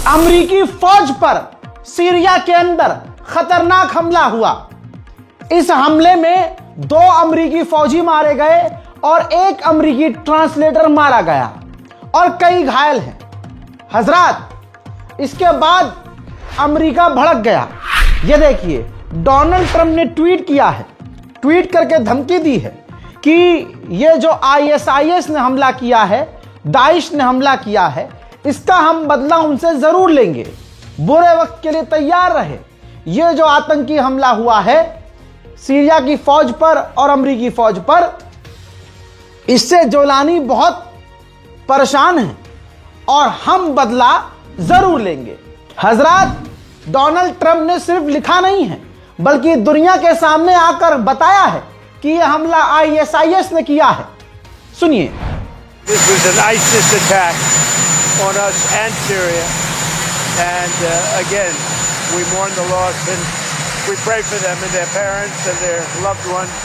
अमेरिकी फौज पर सीरिया के अंदर खतरनाक हमला हुआ। इस हमले में 2 अमेरिकी फौजी मारे गए और 1 अमेरिकी ट्रांसलेटर मारा गया और कई घायल हैं। हजरात, इसके बाद अमेरिका भड़क गया। ये देखिए, डोनाल्ड ट्रंप ने ट्वीट किया है, ट्वीट करके धमकी दी है कि ये जो ISIS ने हमला किया है, दाइश ने हमला किया है, इसका हम बदला उनसे जरूर लेंगे। बुरे वक्त के लिए तैयार रहे। ये जो आतंकी हमला हुआ है सीरिया की फौज पर और अमेरिकी फौज पर, इससे जोलानी बहुत परेशान है और हम बदला जरूर लेंगे। हजरात, डोनाल्ड ट्रंप ने सिर्फ लिखा नहीं है बल्कि दुनिया के सामने आकर बताया है कि यह हमला ISIS ने किया है। सुनिए। This was an ISIS attack on us and Syria, and again we mourn the loss and we pray for them and their parents and their loved ones.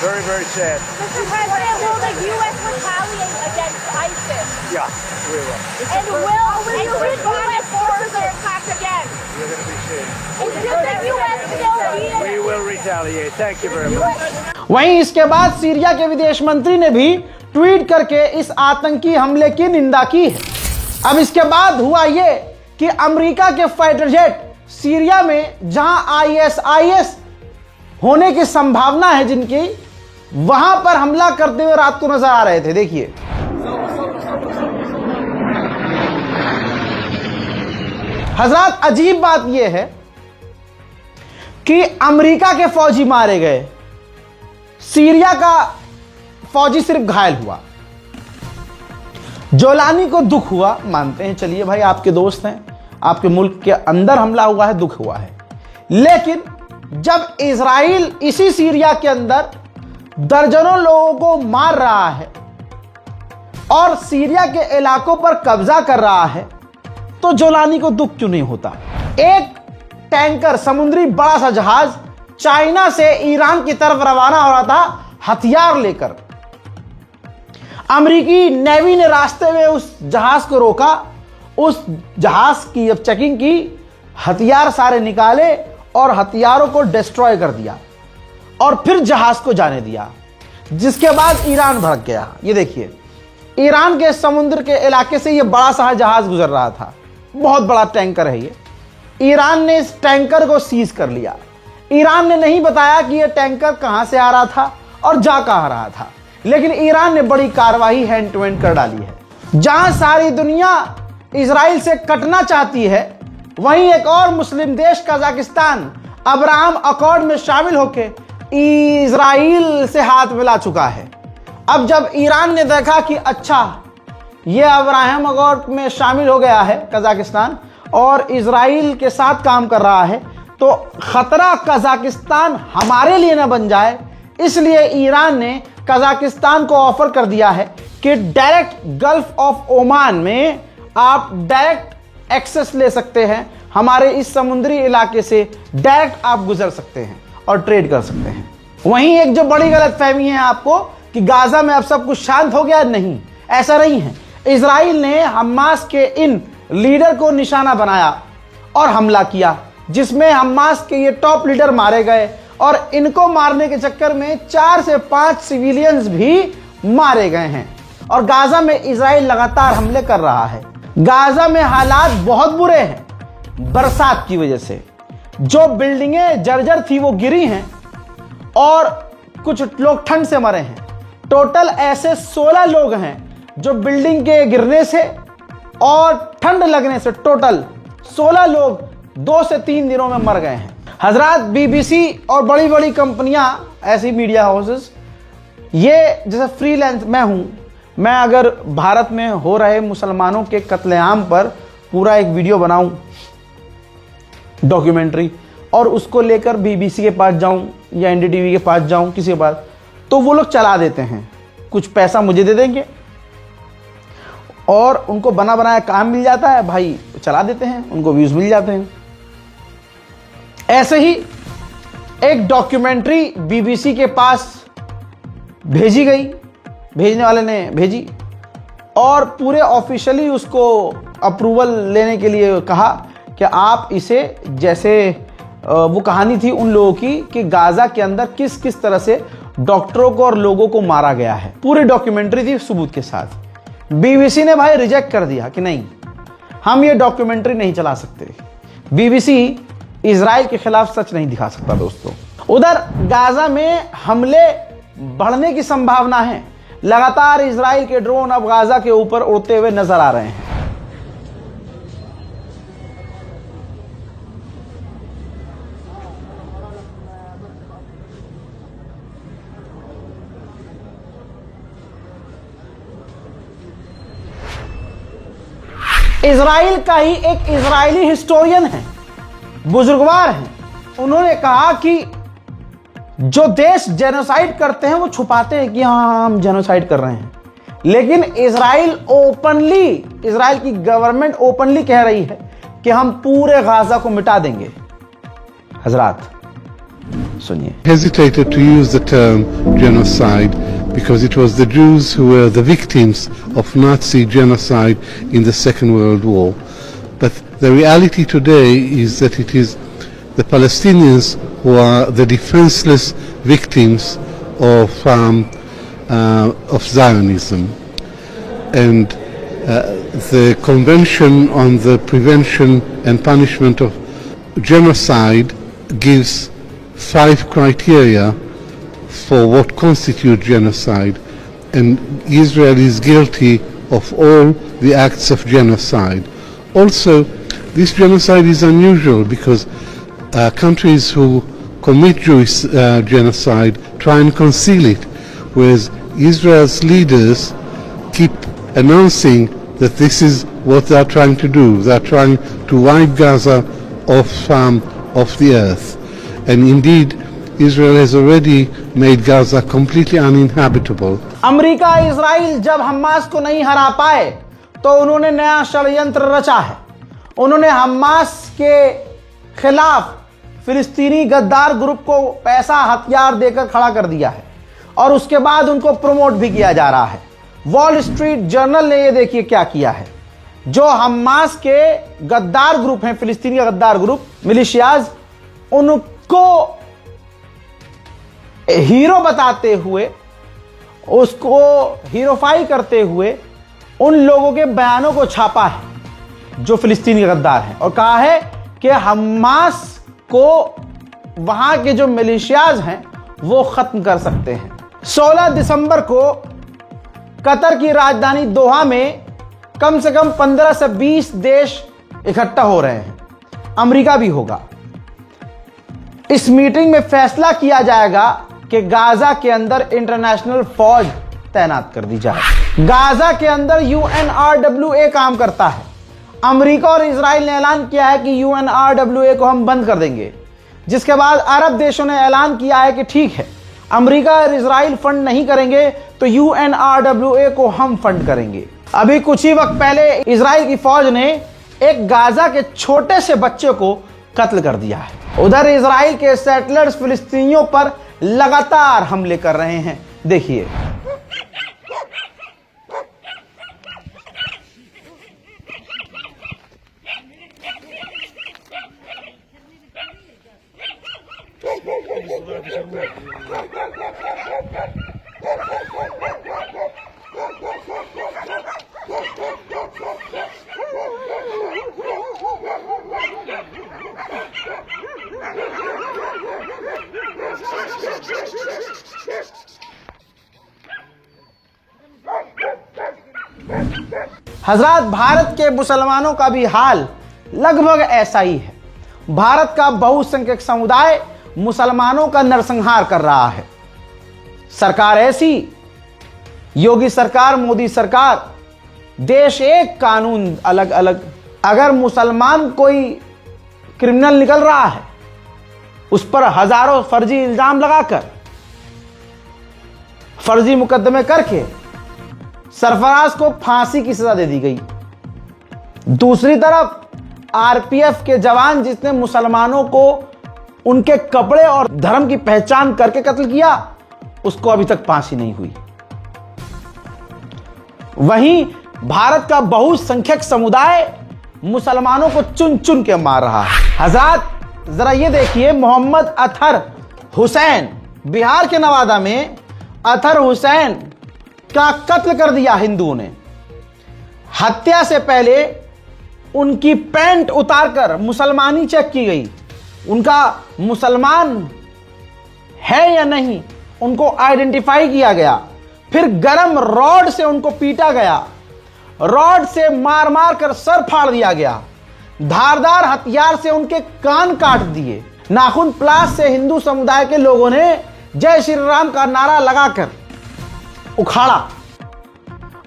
Very, very sad. Mr. President, will the U.S. retaliate against ISIS? Yeah, we will. And will the U.S. forces attack again? You're going to be seeing. Is the U.S. still needed? We will retaliate. Thank you very much. वहीं इसके बाद Syria के विदेश मंत्री ने भी tweet करके इस आतंकी हमले की निंदा की है। अब इसके बाद हुआ ये कि अमेरिका के फाइटर जेट सीरिया में जहां ISIS होने की संभावना है जिनकी, वहां पर हमला करते हुए रात को नजर आ रहे थे। देखिए, हजरत, अजीब बात यह है कि अमेरिका के फौजी मारे गए, सीरिया का फौजी सिर्फ घायल हुआ। जोलानी को दुख हुआ, मानते हैं, चलिए भाई, आपके दोस्त हैं, आपके मुल्क के अंदर हमला हुआ है, दुख हुआ है। लेकिन जब इजराइल इसी सीरिया के अंदर दर्जनों लोगों को मार रहा है और सीरिया के इलाकों पर कब्जा कर रहा है, तो जोलानी को दुख क्यों नहीं होता? एक टैंकर, समुद्री बड़ा सा जहाज चाइना से ईरान की तरफ रवाना हो रहा था हथियार लेकर। अमेरिकी नेवी ने रास्ते में उस जहाज को रोका, उस जहाज की जब चेकिंग की, हथियार सारे निकाले और हथियारों को डिस्ट्रॉय कर दिया और फिर जहाज को जाने दिया, जिसके बाद ईरान भड़क गया। ये देखिए, ईरान के समुद्र के इलाके से ये बड़ा सा जहाज गुजर रहा था, बहुत बड़ा टैंकर है ये। ईरान ने इस टैंकर को सीज कर लिया। ईरान ने नहीं बताया कि यह टैंकर कहां से आ रहा था और जा कहां रहा था, लेकिन ईरान ने बड़ी कार्रवाई हैंड टू हैंड कर डाली है। जहां सारी दुनिया इजराइल से कटना चाहती है, वहीं एक और मुस्लिम देश कजाकिस्तान अब्राहम अकॉर्ड में शामिल होकर इजराइल से हाथ मिला चुका है। अब जब ईरान ने देखा कि अच्छा, यह अब्राहम अकॉर्ड में शामिल हो गया है कजाकिस्तान और इजराइल के साथ काम कर रहा है, तो खतरा कजाकिस्तान हमारे लिए न बन जाए, इसलिए ईरान ने कजाकिस्तान को ऑफर कर दिया है कि डायरेक्ट गल्फ ऑफ ओमान में आप डायरेक्ट एक्सेस ले सकते हैं, हमारे इस समुद्री इलाके से डायरेक्ट आप गुजर सकते हैं और ट्रेड कर सकते हैं। वहीं एक जो बड़ी गलतफहमी है आपको कि गाजा में अब सब कुछ शांत हो गया, नहीं, ऐसा नहीं है। इजराइल ने हमास के इन लीडर को निशाना बनाया और हमला किया, जिसमें हमास के ये टॉप लीडर मारे गए और इनको मारने के चक्कर में 4 से 5 सिविलियंस भी मारे गए हैं। और गाजा में इजराइल लगातार हमले कर रहा है। गाजा में हालात बहुत बुरे हैं बरसात की वजह से। जो बिल्डिंगें जर्जर थी वो गिरी हैं और कुछ लोग ठंड से मरे हैं। टोटल ऐसे 16 लोग हैं जो बिल्डिंग के गिरने से और ठंड लगने से टोटल 16 लोग 2 से 3 दिनों में मर गए हैं। हजरात, BBC और बड़ी बड़ी कंपनियां, ऐसी मीडिया हाउसेस, ये जैसे फ्रीलांस मैं हूं, मैं अगर भारत में हो रहे मुसलमानों के कत्लेआम पर पूरा एक वीडियो बनाऊं, डॉक्यूमेंट्री, और उसको लेकर BBC के पास जाऊं या NDTV के पास जाऊं, किसी के पास, तो वो लोग चला देते हैं, कुछ पैसा मुझे दे देंगे और उनको बना बनाया काम मिल जाता है, भाई चला देते हैं, उनको व्यूज मिल जाते हैं। ऐसे ही एक डॉक्यूमेंट्री BBC के पास भेजी गई, भेजने वाले ने भेजी और पूरे ऑफिशियली उसको अप्रूवल लेने के लिए कहा कि आप इसे, जैसे वो कहानी थी उन लोगों की कि गाजा के अंदर किस किस तरह से डॉक्टरों को और लोगों को मारा गया है, पूरी डॉक्यूमेंट्री थी सबूत के साथ। बीबीसी ने भाई रिजेक्ट कर दिया कि नहीं, हम ये डॉक्यूमेंट्री नहीं चला सकते। बीबीसी इजराइल के खिलाफ सच नहीं दिखा सकता दोस्तों। उधर गाजा में हमले बढ़ने की संभावना है। लगातार इजराइल के ड्रोन अब गाजा के ऊपर उड़ते हुए नजर आ रहे हैं। इजराइल का ही एक इजरायली हिस्टोरियन है, बुजुर्गवार हैं, उन्होंने कहा कि जो देश जेनोसाइड करते हैं वो छुपाते हैं कि हाँ हम जेनोसाइड कर रहे हैं, लेकिन इजराइल की गवर्नमेंट ओपनली कह रही है कि हम पूरे गाजा को मिटा देंगे। हजरात सुनिए। Hesitated to use the term genocide because it was the Jews who were the victims of Nazi genocide in the Second World War. But the reality today is that it is the Palestinians who are the defenseless victims of Zionism. And the Convention on the Prevention and Punishment of Genocide gives 5 criteria for what constitutes genocide, and Israel is guilty of all the acts of genocide. Also, this genocide is unusual because countries who commit Jewish genocide try and conceal it, whereas Israel's leaders keep announcing that this is what they are trying to do. They are trying to wipe Gaza off the earth. And indeed, Israel has already made Gaza completely uninhabitable. America Israel जब Hamas को नहीं हरा पाए तो उन्होंने नया षड्यंत्र रचा है। उन्होंने हमास के खिलाफ फिलिस्तीनी गद्दार ग्रुप को पैसा हथियार देकर खड़ा कर दिया है और उसके बाद उनको प्रमोट भी किया जा रहा है। वॉल स्ट्रीट जर्नल ने ये देखिए क्या किया है। जो हमास के गद्दार ग्रुप हैं, फिलिस्तीनी गद्दार ग्रुप मिलिशियाज, उनको हीरो बताते हुए, उसको हीरोफाई करते हुए उन लोगों के बयानों को छापा है जो फिलिस्तीनी गद्दार हैं और कहा है कि हमास को वहां के जो मिलिशियाज हैं वो खत्म कर सकते हैं। 16 दिसंबर को कतर की राजधानी दोहा में कम से कम 15 से 20 देश इकट्ठा हो रहे हैं, अमेरिका भी होगा। इस मीटिंग में फैसला किया जाएगा कि गाजा के अंदर इंटरनेशनल फौज तैनात कर दी जाए। गाजा के अंदर UNRWA काम करता है। अमेरिका और इजराइल ने ऐलान किया है कि UNRWA को हम बंद कर देंगे, जिसके बाद अरब देशों ने ऐलान किया है कि ठीक है, अमेरिका और इजराइल फंड नहीं करेंगे तो UNRWA को हम फंड करेंगे। अभी कुछ ही वक्त पहले इजराइल की फौज ने एक गाजा के छोटे से बच्चे को कत्ल कर दिया है। उधर इजराइल के सेटलर्स फिलिस्तीनियों पर लगातार हमले कर रहे हैं। देखिए, हजरात, भारत के मुसलमानों का भी हाल लगभग ऐसा ही है। भारत का बहुसंख्यक समुदाय मुसलमानों का नरसंहार कर रहा है। सरकार ऐसी, योगी सरकार, मोदी सरकार, देश एक, कानून अलग अलग। अगर मुसलमान कोई क्रिमिनल निकल रहा है, उस पर हजारों फर्जी इल्जाम लगाकर, फर्जी मुकदमे करके सरफराज को फांसी की सजा दे दी गई। दूसरी तरफ आरपीएफ के जवान जिसने मुसलमानों को उनके कपड़े और धर्म की पहचान करके कत्ल किया, उसको अभी तक फांसी नहीं हुई। वहीं भारत का बहुसंख्यक समुदाय मुसलमानों को चुन चुन के मार रहा है। हज़रात जरा ये देखिए, मोहम्मद अतहर हुसैन, बिहार के नवादा में अतहर हुसैन का कत्ल कर दिया हिंदुओं ने। हत्या से पहले उनकी पैंट उतारकर मुसलमानी चेक की गई, उनका मुसलमान है या नहीं उनको आइडेंटिफाई किया गया। फिर गरम रॉड से उनको पीटा गया, रॉड से मार मार कर सर फाड़ दिया गया, धारदार हथियार से उनके कान काट दिए, नाखून प्लास से हिंदू समुदाय के लोगों ने जय श्री राम का नारा लगाकर उखाड़ा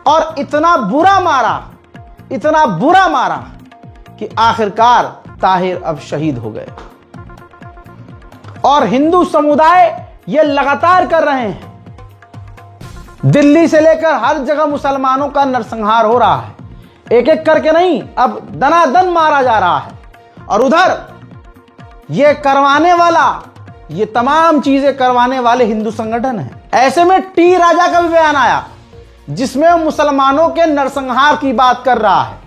और इतना बुरा मारा कि आखिरकार ताहिर अब शहीद हो गए। और हिंदू समुदाय ये लगातार कर रहे हैं, दिल्ली से लेकर हर जगह मुसलमानों का नरसंहार हो रहा है, एक एक करके नहीं, अब दनादन मारा जा रहा है। और उधर ये करवाने वाला, ये तमाम चीजें करवाने वाले हिंदू संगठन हैं। ऐसे में टी राजा का भी बयान आया जिसमें वो मुसलमानों के नरसंहार की बात कर रहा है,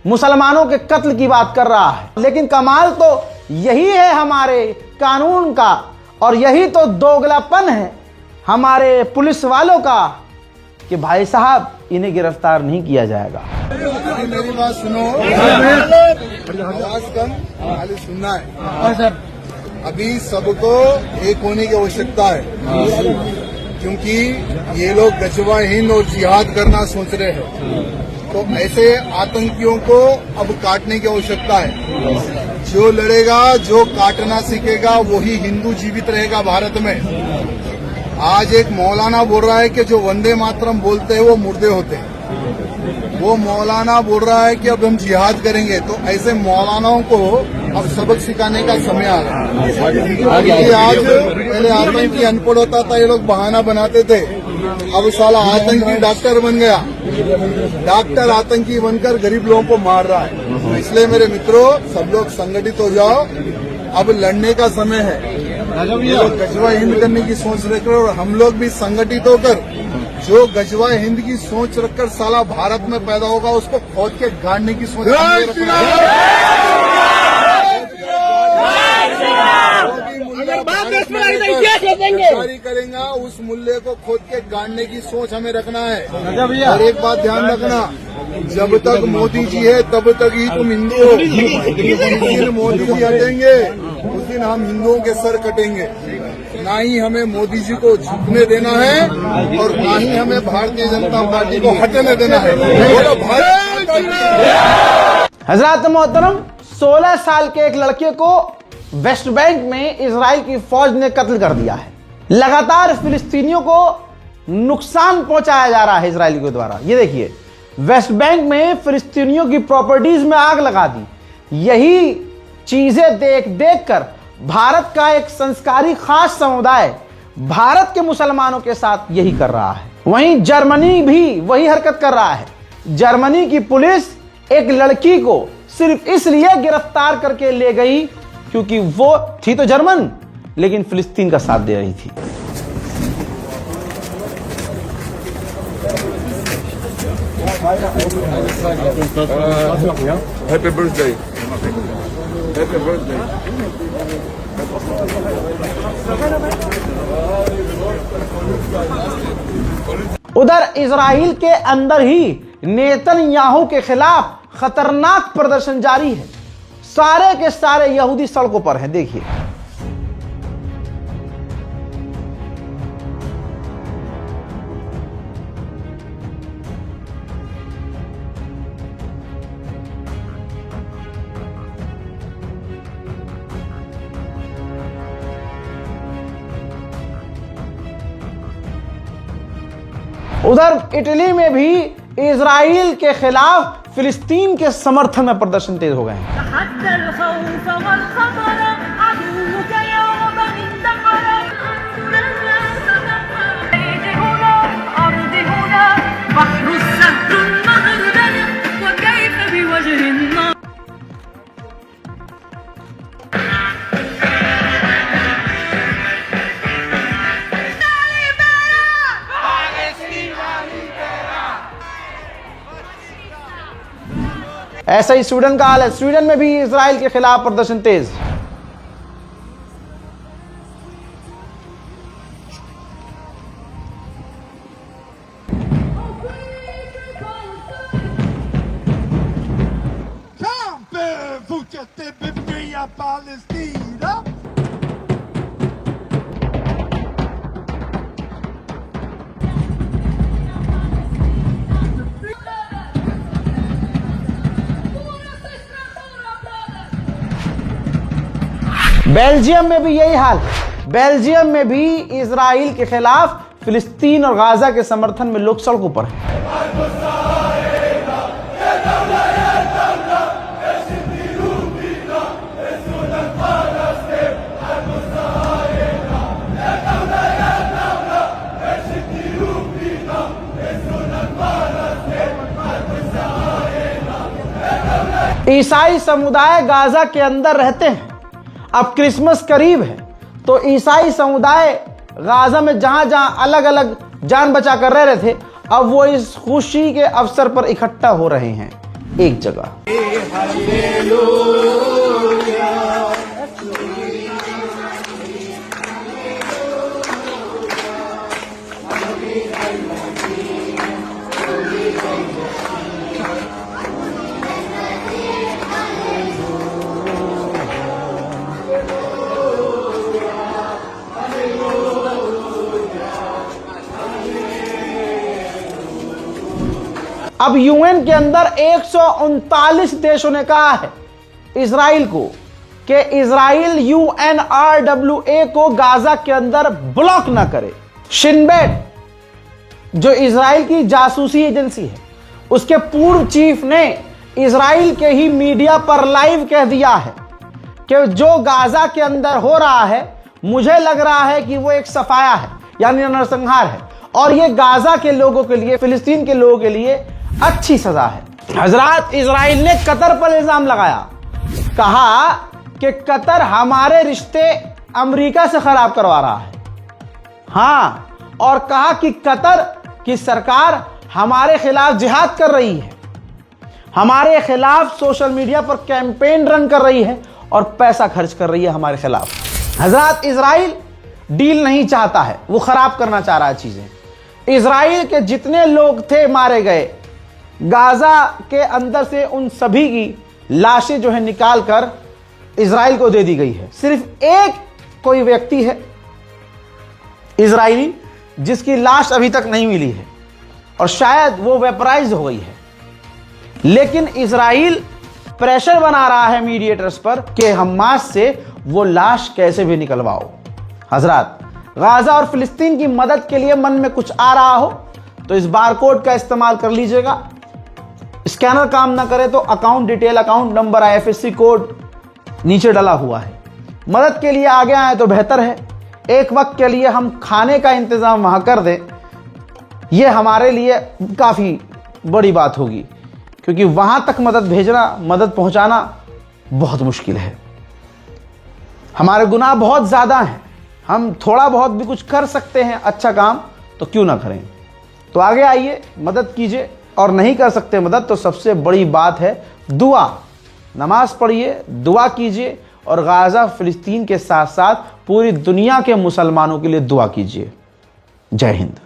मुसलमानों के कत्ल की बात कर रहा है। लेकिन कमाल तो यही है हमारे कानून का, और यही तो दोगलापन है हमारे पुलिस वालों का कि भाई साहब इन्हें गिरफ्तार नहीं किया जाएगा। मेरी बात सुनो, आवाज कम, खाली सुनना है। अभी सबको एक होने की आवश्यकता है, क्योंकि ये लोग गजवा हिंद और जिहाद करना सोच रहे हैं। तो ऐसे आतंकियों को अब काटने की आवश्यकता है। जो लड़ेगा, जो काटना सीखेगा, वही हिंदू जीवित रहेगा भारत में। आज एक मौलाना बोल रहा है कि जो वंदे मातरम बोलते हैं वो मुर्दे होते हैं। वो मौलाना बोल रहा है कि अब हम जिहाद करेंगे। तो ऐसे मौलानाओं को अब सबक सिखाने का समय आ गया। ये आज पहले आतंकी अनपढ़ होता था, ये लोग बहाना बनाते थे, अब साला आतंकी डॉक्टर बन गया। डॉक्टर आतंकी बनकर गरीब लोगों को मार रहा है। तो इसलिए मेरे मित्रों, सब लोग संगठित हो जाओ, अब लड़ने का समय है। ये लोग गजवा हिंद करने की सोच रखकर, और हम लोग भी संगठित होकर जो गजवा हिंद की सोच रखकर साला भारत में पैदा होगा उसको खोद के गाड़ने की सोच जारी करेंगे, उस मूल्य को खोद के गाड़ने की सोच हमें रखना है। और एक बात ध्यान रखना, जब तक मोदी जी है तब तक ही तुम हिंदू हो। जिस दिन मोदी जी हटेंगे उस दिन हम हिंदुओं के सर कटेंगे। ना ही हमें मोदी जी को झुकने देना है और ना ही हमें भारतीय जनता पार्टी को हटने देना है। बोलो भारत। हजरात मोहतरम, 16 साल के एक लड़के को वेस्ट बैंक में इजराइल की फौज ने कत्ल कर दिया है। लगातार फिलिस्तीनियों को नुकसान पहुंचाया जा रहा है इजराइल के द्वारा। ये देखिए, वेस्ट बैंक में फिलिस्तीनियों की प्रॉपर्टीज में आग लगा दी। यही चीजें देख देख कर भारत का एक संस्कारी खास समुदाय भारत के मुसलमानों के साथ यही कर रहा है। वहीं जर्मनी भी वही हरकत कर रहा है। जर्मनी की पुलिस एक लड़की को सिर्फ इसलिए गिरफ्तार करके ले गई क्योंकि वो थी तो जर्मन, लेकिन फिलिस्तीन का साथ दे रही थी। Happy birthday. Happy birthday. उधर इजराइल के अंदर ही नेतन्याहू के खिलाफ खतरनाक प्रदर्शन जारी है। सारे के सारे यहूदी सड़कों पर हैं। देखिए, उधर इटली में भी इजराइल के खिलाफ फिलिस्तीन के समर्थन में प्रदर्शन तेज हो गए हैं। ऐसा ही स्वीडन का हाल है। स्वीडन में भी इजराइल के खिलाफ प्रदर्शन तेज। Kampen fortsätter befria Palestina. Belgium में भी यही हाल। बेल्जियम में भी इजराइल के खिलाफ फिलिस्तीन और गाजा के समर्थन में लोग सड़कों पर हैं। ईसाई समुदाय गाजा के अंदर रहते हैं। अब क्रिसमस करीब है तो ईसाई समुदाय गाजा में जहां जहां अलग अलग जान बचा कर रह रहे थे, अब वो इस खुशी के अवसर पर इकट्ठा हो रहे हैं एक जगह। अब यूएन के अंदर 139 देशों ने कहा है इजराइल को कि इजराइल UNRWA को गाजा के अंदर ब्लॉक ना करे। शिन बेट जो इजराइल की जासूसी एजेंसी है, उसके पूर्व चीफ ने इजराइल के ही मीडिया पर लाइव कह दिया है कि जो गाजा के अंदर हो रहा है, मुझे लग रहा है कि वो एक सफाया है, यानी नरसंहार है, और ये गाजा के लोगों के लिए, फिलिस्तीन के लोगों के लिए अच्छी सजा है। हजरात, इजराइल ने कतर पर इल्जाम लगाया, कहा कि कतर हमारे रिश्ते अमेरिका से खराब करवा रहा है। हां, और कहा कि कतर की सरकार हमारे खिलाफ जिहाद कर रही है, हमारे खिलाफ सोशल मीडिया पर कैंपेन रन कर रही है और पैसा खर्च कर रही है हमारे खिलाफ। हजरात, इजराइल डील नहीं चाहता है, वो खराब करना चाह रहा है चीजें। इजराइल के जितने लोग थे मारे गए गाजा के अंदर से, उन सभी की लाशें जो है निकाल कर इजराइल को दे दी गई है। सिर्फ एक कोई व्यक्ति है इजरायली जिसकी लाश अभी तक नहीं मिली है और शायद वो वेपराइज हो गई है। लेकिन इजराइल प्रेशर बना रहा है मीडिएटर्स पर कि हमास से वो लाश कैसे भी निकलवाओ। हजरात, गाजा और फिलिस्तीन की मदद के लिए मन में कुछ आ रहा हो तो इस बारकोड का इस्तेमाल कर लीजिएगा। स्कैनर काम ना करे तो account detail, account number, IFSC code नीचे डला हुआ है। मदद के लिए आगे आए तो बेहतर है। एक वक्त के लिए हम खाने का इंतजाम वहां कर दें, यह हमारे लिए काफी बड़ी बात होगी, क्योंकि वहां तक मदद भेजना, मदद पहुंचाना बहुत मुश्किल है। हमारे गुनाह बहुत ज्यादा हैं, हम थोड़ा बहुत भी कुछ कर सकते हैं अच्छा काम, तो क्यों ना करें। तो आगे आइए, मदद कीजिए, और नहीं कर सकते मदद तो सबसे बड़ी बात है दुआ। नमाज पढ़िए, दुआ कीजिए, और गाजा फिलिस्तीन के साथ साथ पूरी दुनिया के मुसलमानों के लिए दुआ कीजिए। जय हिंद।